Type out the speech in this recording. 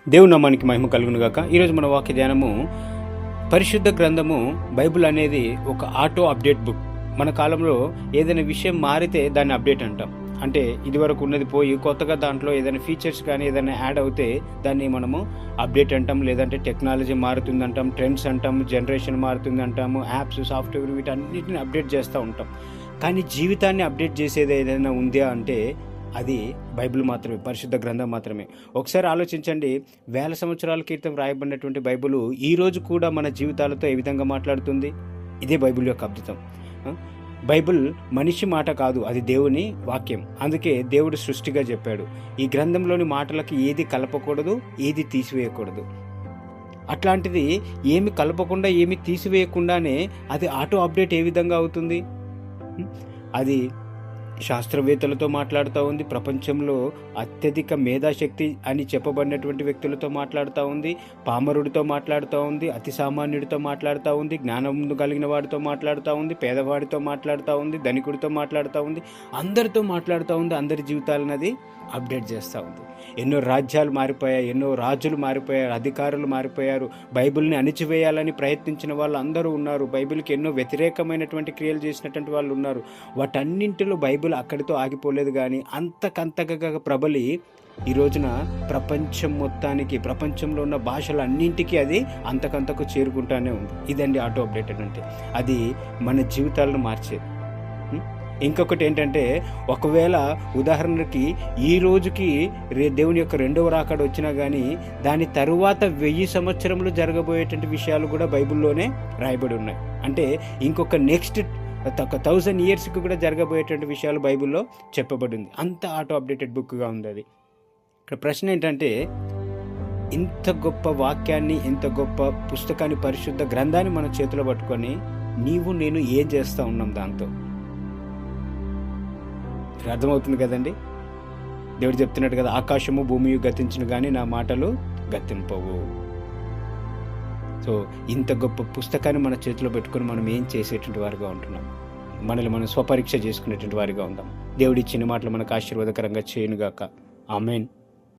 దేవుని నామానికి మహిమ కలుగును గాక. ఈరోజు మన వాక్య ధ్యానము, పరిశుద్ధ గ్రంథము బైబిల్ అనేది ఒక ఆటో అప్డేట్ బుక్. మన కాలంలో ఏదైనా విషయం మారితే దాన్ని అప్డేట్ అంటాం. అంటే ఇదివరకు ఉన్నది పోయి కొత్తగా దాంట్లో ఏదైనా ఫీచర్స్ కానీ ఏదైనా యాడ్ అవుతే దాన్ని మనము అప్డేట్ అంటాం. లేదంటే టెక్నాలజీ మారుతుందంటాం, ట్రెండ్స్ అంటాము, జనరేషన్ మారుతుందంటాము, యాప్స్, సాఫ్ట్వేర్ వీటన్నిటిని అప్డేట్ చేస్తూ ఉంటాం. కానీ జీవితాన్ని అప్డేట్ చేసేది ఏదైనా ఉందా అంటే అది బైబిల్ మాత్రమే, పరిశుద్ధ గ్రంథం మాత్రమే. ఒకసారి ఆలోచించండి, 1000 సంవత్సరాల క్రితం రాయబడినటువంటి బైబిల్ ఈ రోజు కూడా మన జీవితాలతో ఏ విధంగా మాట్లాడుతుంది? ఇదే బైబిల్ యొక్క అద్భుతం. బైబిల్ మనిషి మాట కాదు, అది దేవుని వాక్యం. అందుకే దేవుడు సృష్టిగా చెప్పాడు, ఈ గ్రంథంలోని మాటలకి ఏది కలపకూడదు, ఏది తీసివేయకూడదు. అట్లాంటిది ఏమి కలపకుండా ఏమి తీసివేయకుండానే అది ఆటో అప్డేట్ ఏ విధంగా అవుతుంది? అది శాస్త్రవేత్తలతో మాట్లాడుతూ ఉంది, ప్రపంచంలో అత్యధిక మేధాశక్తి అని చెప్పబడినటువంటి వ్యక్తులతో మాట్లాడుతూ ఉంది, పామరుడితో మాట్లాడుతూ ఉంది, అతి సామాన్యుడితో మాట్లాడుతూ ఉంది, జ్ఞానం కలిగిన వాడితో మాట్లాడుతూ ఉంది, పేదవాడితో మాట్లాడుతూ ఉంది, ధనికుడితో మాట్లాడుతూ ఉంది, అందరితో మాట్లాడుతూ ఉంది. అందరి జీవితాలన్నది అప్డేట్ చేస్తూ ఉంది. ఎన్నో రాజ్యాలు మారిపోయాయి, ఎన్నో రాజులు మారిపోయారు, అధికారులు మారిపోయారు, బైబిల్ని అణిచివేయాలని ప్రయత్నించిన వాళ్ళు అందరూ ఉన్నారు, బైబిల్కి ఎన్నో వ్యతిరేకమైనటువంటి క్రియలు చేసినటువంటి వాళ్ళు ఉన్నారు. వాటన్నింటిలో బైబిల్ అక్కడితో ఆగిపోలేదు, కానీ అంతకంతగా ప్రబలి ఈ రోజున ప్రపంచం మొత్తానికి, ప్రపంచంలో ఉన్న భాషలన్నింటికీ అది అంతకంతకు చేరుకుంటానే ఉంది. ఇదండి ఆటో అప్డేటెడ్ అంటే. అది మన జీవితాలను మార్చేది. ఇంకొకటి ఏంటంటే, ఒకవేళ ఉదాహరణకి ఈ రోజుకి దేవుని యొక్క రెండవ రాకడ వచ్చినా కానీ దాని తరువాత 1000 సంవత్సరములు జరగబోయేటువంటి విషయాలు కూడా బైబిల్లోనే రాయబడి ఉన్నాయి. అంటే ఇంకొక నెక్స్ట్ 1000 yearsకి కూడా జరగబోయేటువంటి విషయాలు బైబిల్లో చెప్పబడింది. అంత ఆటో అప్డేటెడ్ బుక్గా ఉంది అది. ఇక్కడ ప్రశ్న ఏంటంటే, ఇంత గొప్ప వాక్యాన్ని, ఇంత గొప్ప పుస్తకాన్ని, పరిశుద్ధ గ్రంథాన్ని మన చేతిలో పట్టుకొని నీవు నేను ఏం చేస్తూ ఉన్నాం దాంతో? అర్థమవుతుంది కదండి. దేవుడు చెప్తున్నట్టు కదా, ఆకాశము భూమియు గతించిన కానీ నా మాటలు గతింపవు. సో ఇంత గొప్ప పుస్తకాన్ని మన చేతిలో పెట్టుకొని మనం ఏం చేసేటువంటి వారిగా ఉంటున్నాం? మనల్ని మనం స్వపరీక్ష చేసుకునేటువంటి వారిగా ఉందాం. దేవుడి ఇచ్చిన మాటలు మనకు ఆశీర్వాదకరంగా చేయనుగాక. ఆమేన్.